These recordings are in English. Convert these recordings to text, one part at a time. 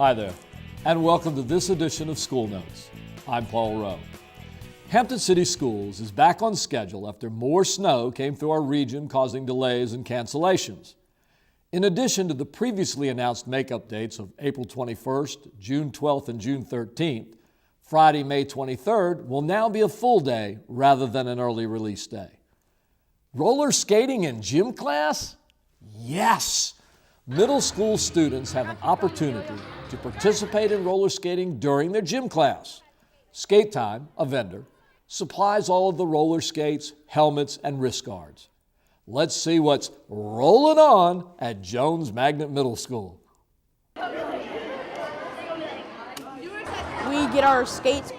Hi there, and welcome to this edition of School Notes. I'm Paul Rowe. Hampton City Schools is back on schedule after more snow came through our region, causing delays and cancellations. In addition to the previously announced makeup dates of April 21st, June 12th, and June 13th, Friday, May 23rd will now be a full day rather than an early release day. Roller skating in gym class? Yes! Middle school students have an opportunity to participate in roller skating during their gym class. Skate Time, a vendor, supplies all of the roller skates, helmets, and wrist guards. Let's see what's rolling on at Jones Magnet Middle School. We get our skates,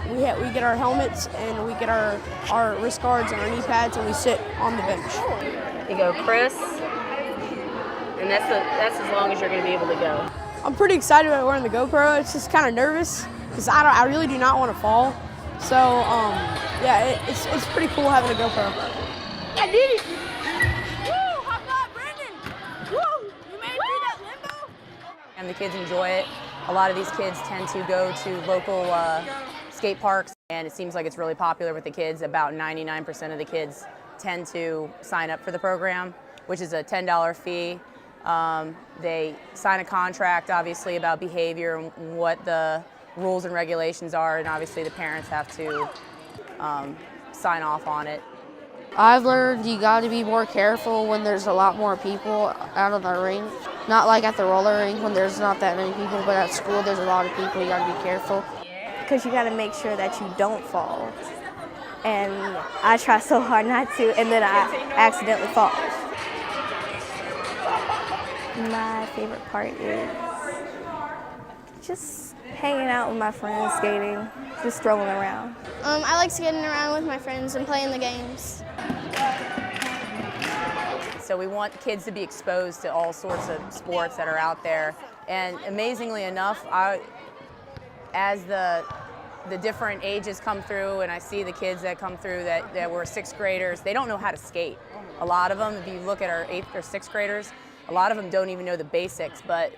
we get our helmets, and we get our wrist guards and our knee pads, and we sit on the bench. You go, Chris, and that's as long as you're going to be able to go. I'm pretty excited about wearing the GoPro. It's just kind of nervous because I really do not want to fall. So yeah, it's pretty cool having a GoPro. I did it! Woo! Hot dog, Brandon! Woo! You made it through that limbo? And the kids enjoy it. A lot of these kids tend to go to local skate parks, and it seems like it's really popular with the kids. About 99% of the kids tend to sign up for the program, which is a $10 fee. They sign a contract, obviously, about behavior and what the rules and regulations are, and obviously the parents have to sign off on it. I've learned you got to be more careful when there's a lot more people out on the rink. Not like at the roller rink when there's not that many people, but at school there's a lot of people, you got to be careful. Because you got to make sure that you don't fall. And I try so hard not to, and then I accidentally fall. My favorite part is just hanging out with my friends, skating, just strolling around. I like skating around with my friends and playing the games. So we want kids to be exposed to all sorts of sports that are out there. And amazingly enough, as the different ages come through, and I see the kids that come through that were sixth graders, they don't know how to skate. A lot of them, if you look at our 8th or 6th graders, a lot of them don't even know the basics, but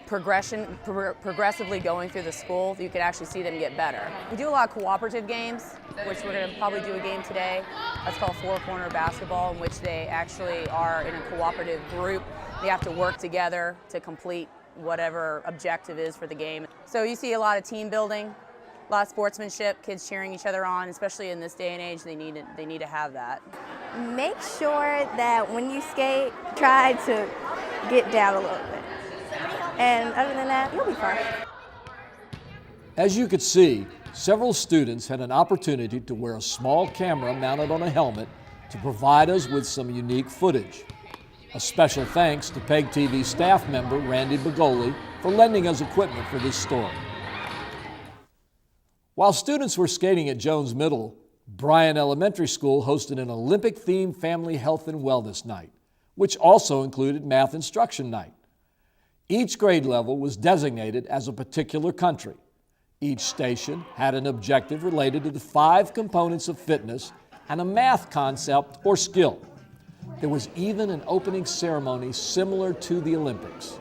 progressively going through the school, you can actually see them get better. We do a lot of cooperative games, which we're going to probably do a game today. That's called four-corner basketball, in which they actually are in a cooperative group. They have to work together to complete whatever objective is for the game. So you see a lot of team building, a lot of sportsmanship, kids cheering each other on, especially in this day and age, they need to have that. Make sure that when you skate, try to get down a little bit. And other than that, you'll be fine. As you could see, several students had an opportunity to wear a small camera mounted on a helmet to provide us with some unique footage. A special thanks to PEG TV staff member Randy Bagoli for lending us equipment for this story. While students were skating at Jones Middle, Bryan Elementary School hosted an Olympic-themed family health and wellness night, which also included math instruction night. Each grade level was designated as a particular country. Each station had an objective related to the 5 components of fitness and a math concept or skill. There was even an opening ceremony similar to the Olympics.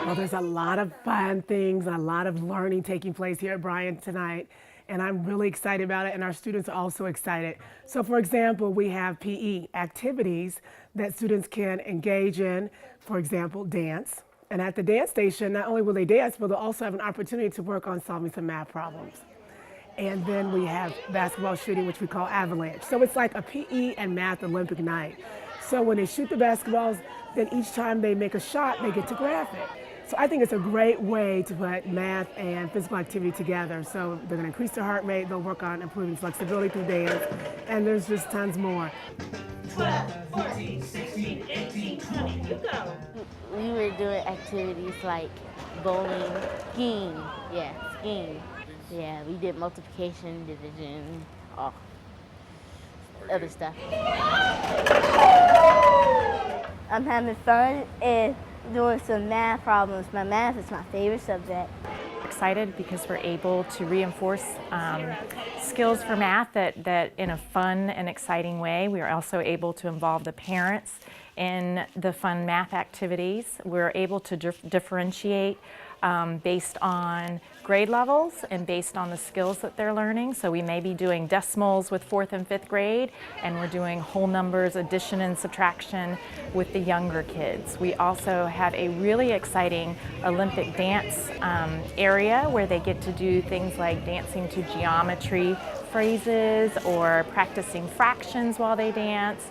Well, there's a lot of fun things and a lot of learning taking place here at Bryan tonight, and I'm really excited about it, and our students are also excited. So for example, we have PE activities that students can engage in, for example, dance. And at the dance station, not only will they dance, but they'll also have an opportunity to work on solving some math problems. And then we have basketball shooting, which we call avalanche. So it's like a PE and math Olympic night. So when they shoot the basketballs, then each time they make a shot, they get to graph it. So I think it's a great way to put math and physical activity together. So they're going to increase their heart rate, they'll work on improving flexibility through dance, and there's just tons more. 12, 14, 16, 18, 20, you go. We were doing activities like bowling, skiing, skiing. Yeah, we did multiplication, division, other stuff. I'm having fun and doing some math problems. My math is my favorite subject. excited because we're able to reinforce skills for math that in a fun and exciting way. We are also able to involve the parents in the fun math activities. We're able to differentiate based on grade levels and based on the skills that they're learning. So we may be doing decimals with 4th and 5th grade, and we're doing whole numbers, addition and subtraction with the younger kids. We also have a really exciting Olympic dance area where they get to do things like dancing to geometry phrases or practicing fractions while they dance.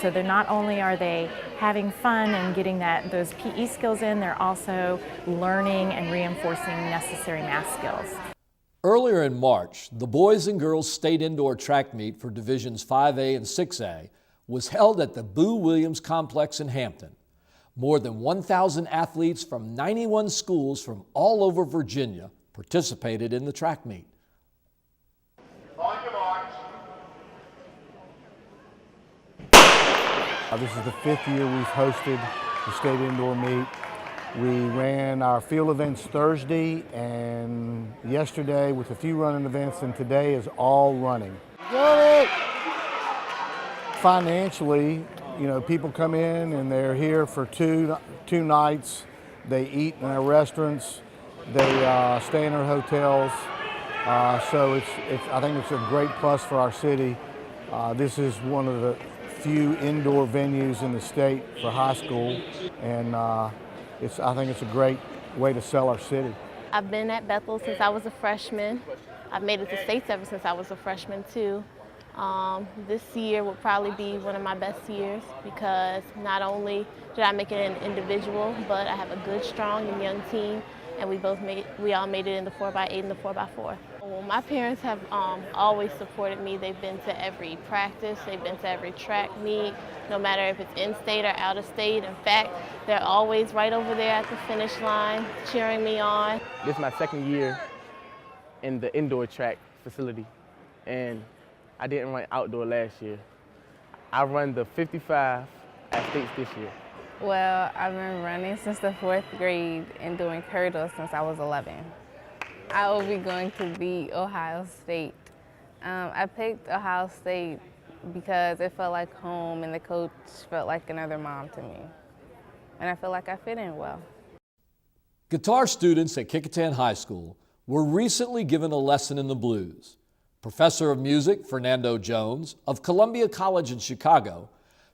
So they're not only are they having fun and getting those PE skills in, they're also learning and reinforcing necessary math skills. Earlier in March, the boys and girls state indoor track meet for Divisions 5A and 6A was held at the Boo Williams Complex in Hampton. More than 1,000 athletes from 91 schools from all over Virginia participated in the track meet. This is the 5th year we've hosted the state indoor meet. We ran our field events Thursday and yesterday with a few running events, and today is all running. Financially, you know, people come in and they're here for two nights. They eat in our restaurants. They stay in our hotels. So I think it's a great plus for our city. This is one of the few indoor venues in the state for high school, and I think it's a great way to sell our city. I've been at Bethel since I was a freshman. I've made it to states ever since I was a freshman too. This year will probably be one of my best years because not only did I make it an individual, but I have a good, strong, and young team, and we all made it in the 4x8 and the 4x4. Well, my parents have always supported me. They've been to every practice, they've been to every track meet, no matter if it's in-state or out-of-state. In fact, they're always right over there at the finish line, cheering me on. This is my 2nd year in the indoor track facility, and I didn't run outdoor last year. I run the 55 at states this year. Well, I've been running since the 4th grade and doing hurdles since I was 11. I will be going to beat Ohio State. I picked Ohio State because it felt like home and the coach felt like another mom to me. And I feel like I fit in well. Guitar students at Kecoughtan High School were recently given a lesson in the blues. Professor of music Fernando Jones of Columbia College in Chicago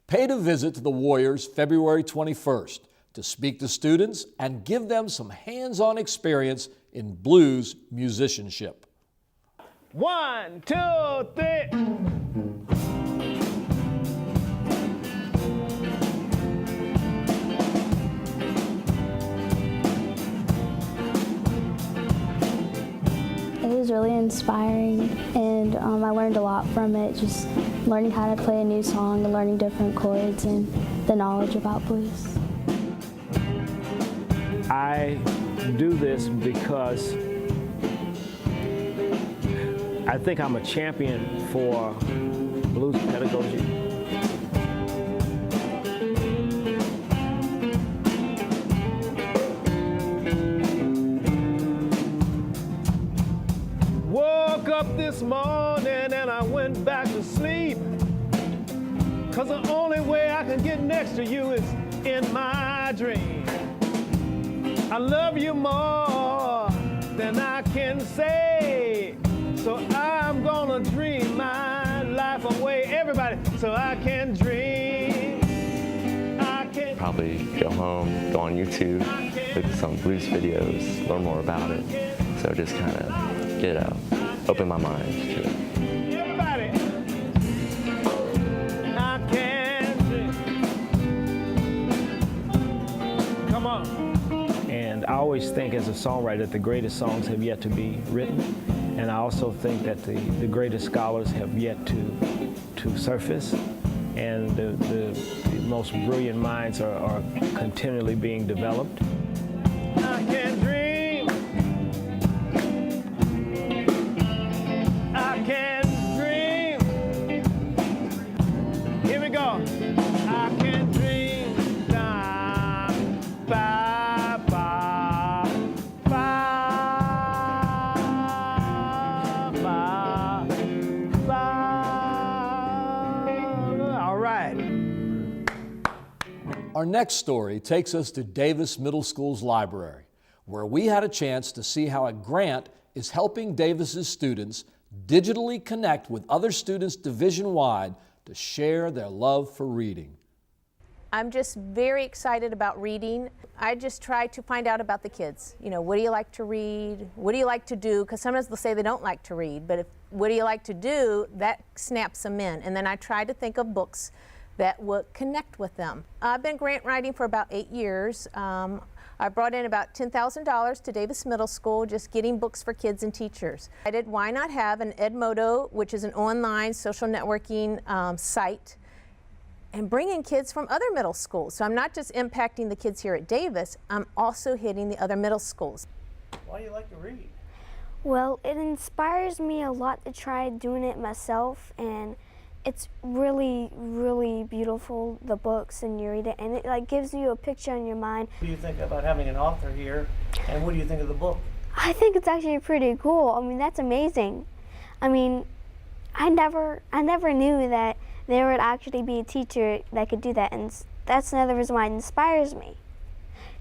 paid a visit to the Warriors February 21st to speak to students and give them some hands-on experience in blues musicianship. 1, 2, 3. It was really inspiring, and I learned a lot from it, just learning how to play a new song and learning different chords and the knowledge about blues. I do this because I think I'm a champion for blues pedagogy. Woke up this morning and I went back to sleep, 'cause the only way I can get next to you is in my dream. I love you more than I can say, so I'm gonna dream my life away. Everybody, so I can dream. I can probably go home, go on YouTube, look at some blues videos, learn more about it. So just kind of open my mind to it. Everybody, I can dream. Come on. And I always think as a songwriter that the greatest songs have yet to be written. And I also think that the greatest scholars have yet to surface. And the most brilliant minds are continually being developed. I can dream. I can dream. Here we go. I can dream. Da, ba, ba, ba. Our next story takes us to Davis Middle School's library, where we had a chance to see how a grant is helping Davis's students digitally connect with other students division-wide to share their love for reading. I'm just very excited about reading. I just try to find out about the kids. You know, what do you like to read? What do you like to do? Because sometimes they'll say they don't like to read, but what do you like to do? That snaps them in. And then I try to think of books that would connect with them. I've been grant writing for about 8 years. I brought in about $10,000 to Davis Middle School, just getting books for kids and teachers. I did Why Not Have an Edmodo, which is an online social networking site, and bring in kids from other middle schools. So I'm not just impacting the kids here at Davis, I'm also hitting the other middle schools. Why do you like to read? Well, it inspires me a lot to try doing it myself, and it's really, really beautiful, the books, and you read it, and it like gives you a picture in your mind. What do you think about having an author here, and what do you think of the book? I think it's actually pretty cool. I mean, that's amazing. I mean, I never knew that there would actually be a teacher that could do that, and that's another reason why it inspires me.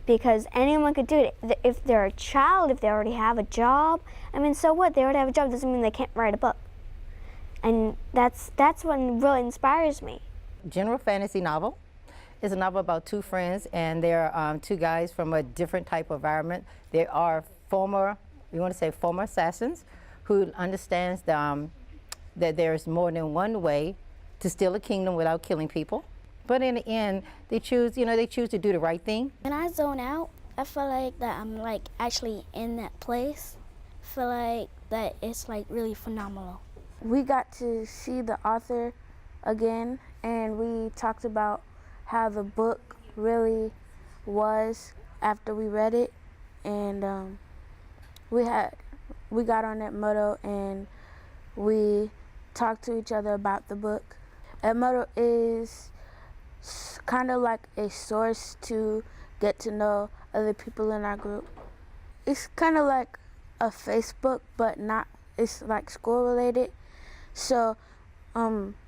Because anyone could do it. If they're a child, if they already have a job, I mean, so what? They already have a job doesn't mean they can't write a book. And that's what really inspires me. General fantasy novel. It's a novel about two friends, and they're two guys from a different type of environment. They are former assassins who understands that there's more than one way to steal a kingdom without killing people. But in the end, they choose to do the right thing. When I zone out, I feel like that I'm like actually in that place. I feel like that it's like really phenomenal. We got to see the author again, and we talked about how the book really was after we read it, and we got on Edmodo and we talked to each other about the book. Edmodo is kind of like a source to get to know other people in our group. It's kind of like a Facebook, but not, it's like school related. So,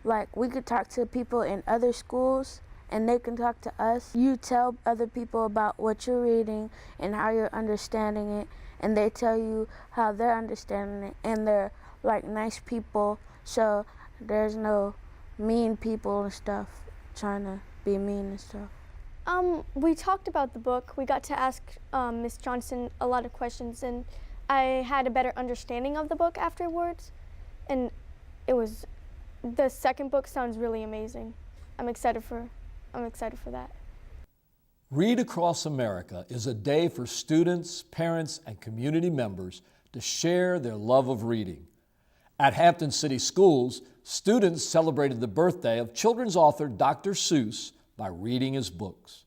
like we could talk to people in other schools and they can talk to us. You tell other people about what you're reading and how you're understanding it, and they tell you how they're understanding it, and they're like nice people, so there's no mean people and stuff trying to be mean and stuff. We talked about the book. We got to ask Miss Johnson a lot of questions, and I had a better understanding of the book afterwards, and the second book sounds really amazing. I'm excited for that. Read Across America is a day for students, parents, and community members to share their love of reading. At Hampton City Schools, students celebrated the birthday of children's author Dr. Seuss by reading his books.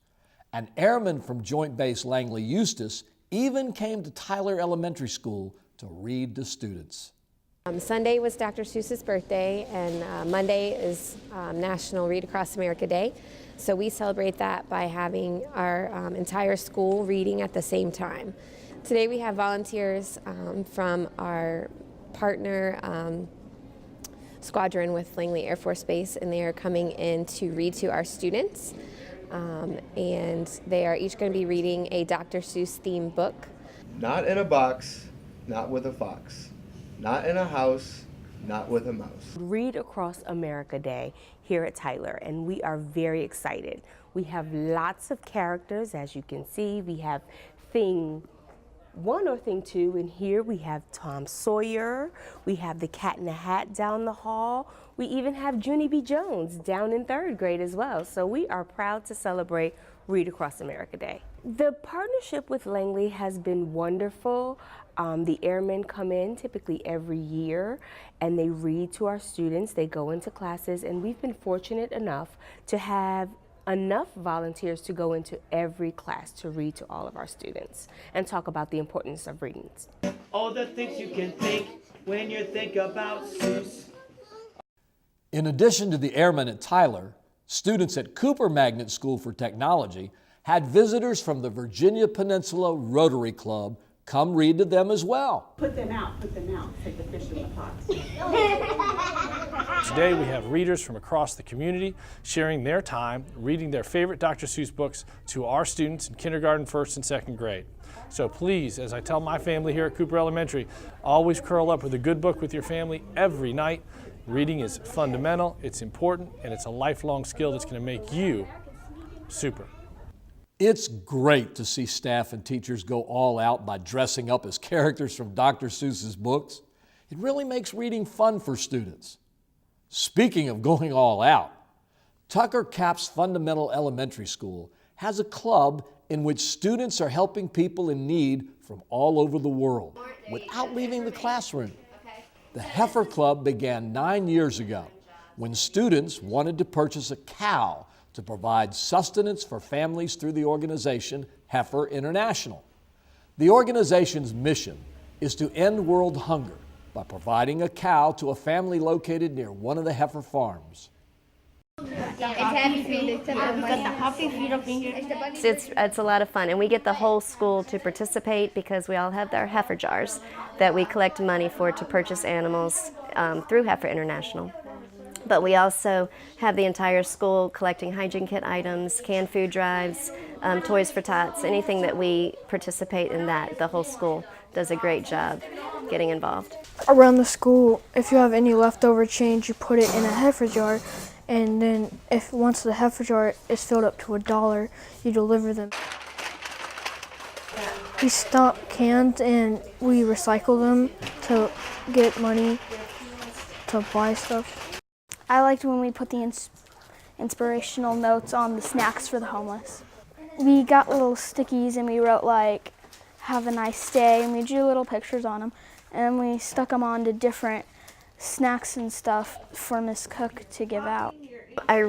An airman from Joint Base Langley Eustis even came to Tyler Elementary School to read to students. Sunday was Dr. Seuss's birthday, and Monday is National Read Across America Day. So we celebrate that by having our entire school reading at the same time. Today we have volunteers from our partner squadron with Langley Air Force Base, and they are coming in to read to our students. And they are each going to be reading a Dr. Seuss themed book. Not in a box, not with a fox. Not in a house, not with a mouse. Read Across America Day here at Tyler, and we are very excited. We have lots of characters, as you can see. We have Thing 1 or Thing 2, and here we have Tom Sawyer. We have the Cat in the Hat down the hall. We even have Junie B. Jones down in 3rd grade as well. So we are proud to celebrate Read Across America Day. The partnership with Langley has been wonderful. The airmen come in typically every year and they read to our students. They go into classes, and we've been fortunate enough to have enough volunteers to go into every class to read to all of our students and talk about the importance of reading. All the things you can think when you think about Seuss. In addition to the airmen at Tyler, students at Cooper Magnet School for Technology had visitors from the Virginia Peninsula Rotary Club come read to them as well. Put them out, take the fish in the pot. Today we have readers from across the community sharing their time reading their favorite Dr. Seuss books to our students in kindergarten, first and second grade. So please, as I tell my family here at Cooper Elementary, always curl up with a good book with your family every night. Reading is fundamental, it's important, and it's a lifelong skill that's going to make you super. It's great to see staff and teachers go all out by dressing up as characters from Dr. Seuss's books. It really makes reading fun for students. Speaking of going all out, Tucker Capps Fundamental Elementary School has a club in which students are helping people in need from all over the world without leaving the classroom. The Heifer Club began 9 years ago when students wanted to purchase a cow to provide sustenance for families through the organization Heifer International. The organization's mission is to end world hunger by providing a cow to a family located near one of the heifer farms. It's a lot of fun, and we get the whole school to participate because we all have our heifer jars that we collect money for to purchase animals through Heifer International. But we also have the entire school collecting hygiene kit items, canned food drives, Toys for Tots, anything that we participate in that. The whole school does a great job getting involved. Around the school, if you have any leftover change, you put it in a heifer jar, and then once the heifer jar is filled up to $1, you deliver them. We stock cans and we recycle them to get money to buy stuff. I liked when we put the inspirational notes on the snacks for the homeless. We got little stickies and we wrote like, "Have a nice day," and we drew little pictures on them, and we stuck them onto different snacks and stuff for Miss Cook to give out. I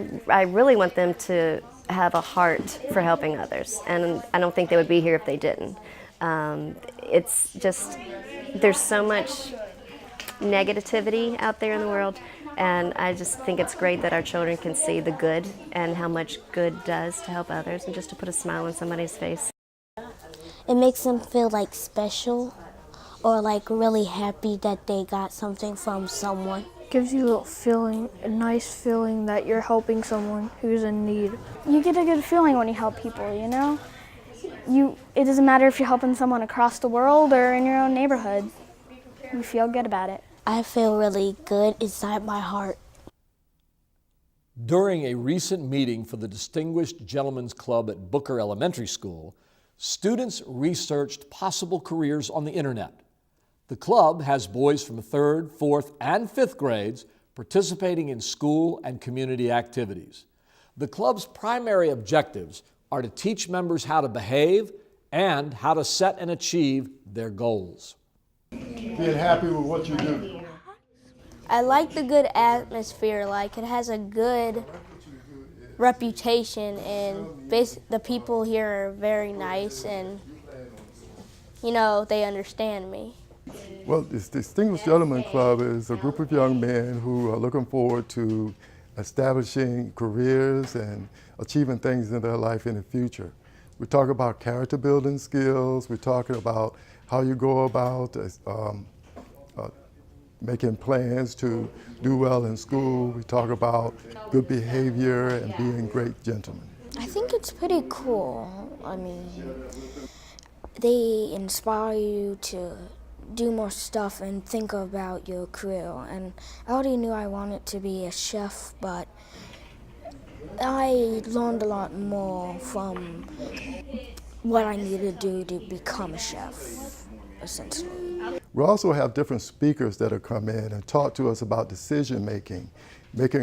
really want them to have a heart for helping others, and I don't think they would be here if they didn't. It's just, there's so much negativity out there in the world, and I just think it's great that our children can see the good and how much good does to help others and just to put a smile on somebody's face. It makes them feel like special or like really happy that they got something from someone. Gives you a nice feeling that you're helping someone who's in need. You get a good feeling when you help people, you know? It doesn't matter if you're helping someone across the world or in your own neighborhood. You feel good about it. I feel really good inside my heart. During a recent meeting for the Distinguished Gentlemen's Club at Booker Elementary School, students researched possible careers on the internet. The club has boys from 3rd, 4th, and 5th grades participating in school and community activities. The club's primary objectives are to teach members how to behave and how to set and achieve their goals. Being happy with what you do. I like the good atmosphere, like it has a good reputation, and the people here are very nice, and you know, they understand me. Well, this Distinguished Gentlemen Club is a group of young men who are looking forward to establishing careers and achieving things in their life in the future. We talk about character building skills, we're talking about how you go about making plans to do well in school. We talk about good behavior and being great gentlemen. I think it's pretty cool. I mean, they inspire you to do more stuff and think about your career. And I already knew I wanted to be a chef, but I learned a lot more from what I needed to do to become a chef, essentially. We also have different speakers that have come in and talk to us about decision making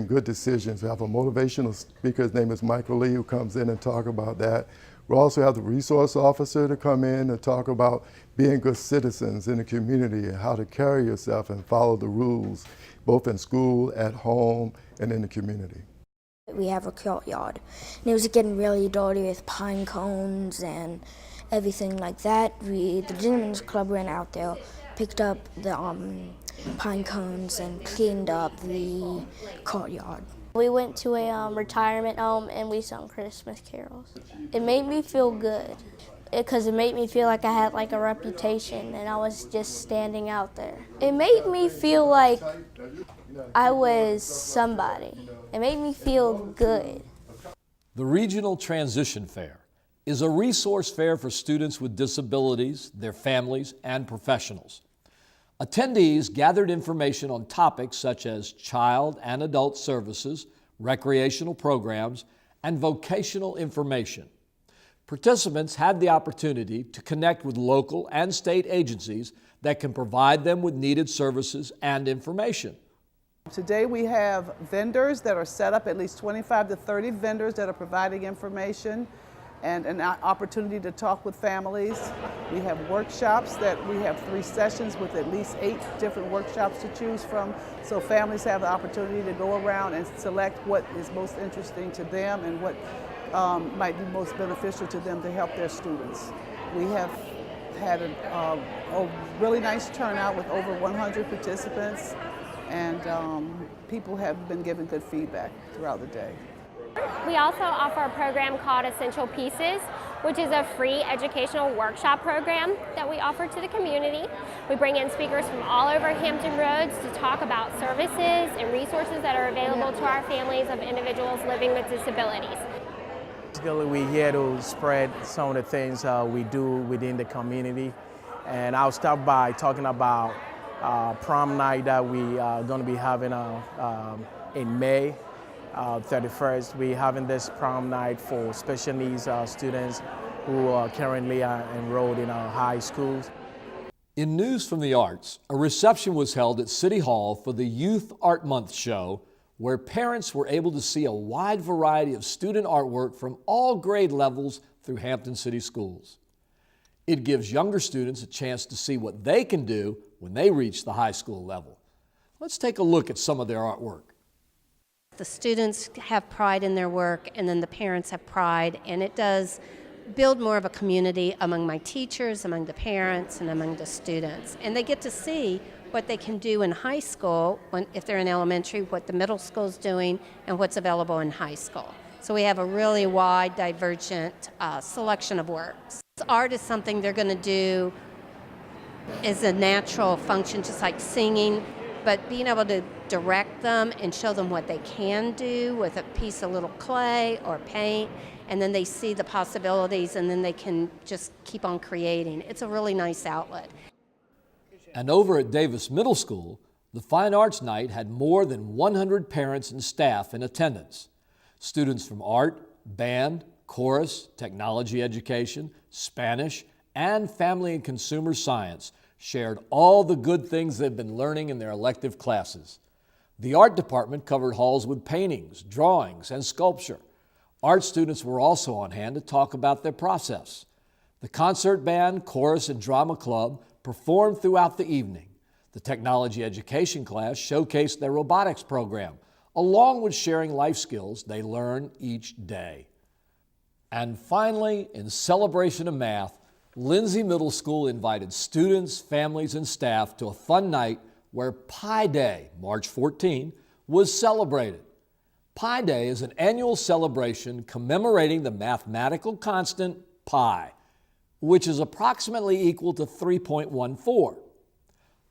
good decisions. We have a motivational speaker, his name is Michael Lee, who comes in and talk about that. We also have the resource officer to come in and talk about being good citizens in the community and how to carry yourself and follow the rules, both in school, at home, and in the community. We have a courtyard, and it was getting really dirty with pine cones and everything like that. The Gentlemen's Club ran out there, picked up the pine cones and cleaned up the courtyard. We went to a retirement home and we sung Christmas carols. It made me feel good because it made me feel like I had like a reputation and I was just standing out there. It made me feel like I was somebody. It made me feel good. The Regional Transition Fair is a resource fair for students with disabilities, their families, and professionals. Attendees gathered information on topics such as child and adult services, recreational programs, and vocational information. Participants had the opportunity to connect with local and state agencies that can provide them with needed services and information. Today we have vendors that are set up, at least 25 to 30 vendors that are providing information and an opportunity to talk with families. We have workshops that we have 3 sessions with at least 8 different workshops to choose from, so families have the opportunity to go around and select what is most interesting to them and what might be most beneficial to them to help their students. We have had a really nice turnout with over 100 participants, and people have been giving good feedback throughout the day. We also offer a program called Essential Pieces, which is a free educational workshop program that we offer to the community. We bring in speakers from all over Hampton Roads to talk about services and resources that are available to our families of individuals living with disabilities. Basically, we're here to spread some of the things we do within the community. And I'll start by talking about prom night that we are going to be having in May 31st. We're having this prom night for special needs students who are currently enrolled in our high schools. In news from the arts, a reception was held at City Hall for the Youth Art Month show, where parents were able to see a wide variety of student artwork from all grade levels through Hampton City Schools. It gives younger students a chance to see what they can do when they reach the high school level. Let's take a look at some of their artwork. The students have pride in their work, and then the parents have pride, and it does build more of a community among my teachers, among the parents, and among the students. And they get to see what they can do in high school, if they're in elementary, what the middle school's doing, and what's available in high school. So we have a really wide, divergent selection of works. Art is something they're going to do as a natural function, just like singing, but being able to direct them and show them what they can do with a piece of little clay or paint, and then they see the possibilities, and then they can just keep on creating. It's a really nice outlet. And over at Davis Middle School, the Fine Arts Night had more than 100 parents and staff in attendance. Students from art, band, chorus, technology education, Spanish, and family and consumer science shared all the good things they've been learning in their elective classes. The art department covered halls with paintings, drawings, and sculpture. Art students were also on hand to talk about their process. The concert band, chorus, and drama club performed throughout the evening. The technology education class showcased their robotics program, along with sharing life skills they learn each day. And finally, in celebration of math, Lindsay Middle School invited students, families, and staff to a fun night where Pi Day, March 14, was celebrated. Pi Day is an annual celebration commemorating the mathematical constant pi, which is approximately equal to 3.14.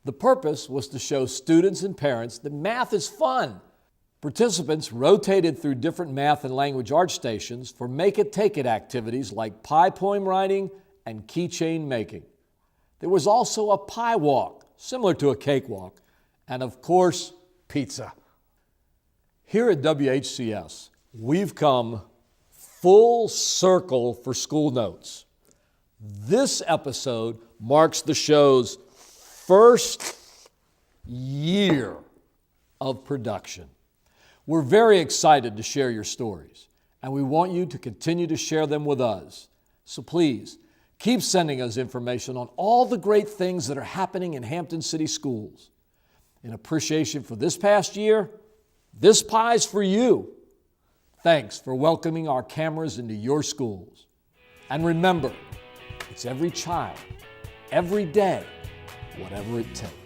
The purpose was to show students and parents that math is fun. Participants rotated through different math and language art stations for make-it-take-it activities like pi poem writing and keychain making. There was also a pie walk, similar to a cakewalk, and of course, pizza. Here at WHCS, we've come full circle for School Notes. This episode marks the show's first year of production. We're very excited to share your stories, and we want you to continue to share them with us. So please, keep sending us information on all the great things that are happening in Hampton City Schools. In appreciation for this past year, this pie's for you. Thanks for welcoming our cameras into your schools. And remember, it's every child, every day, whatever it takes.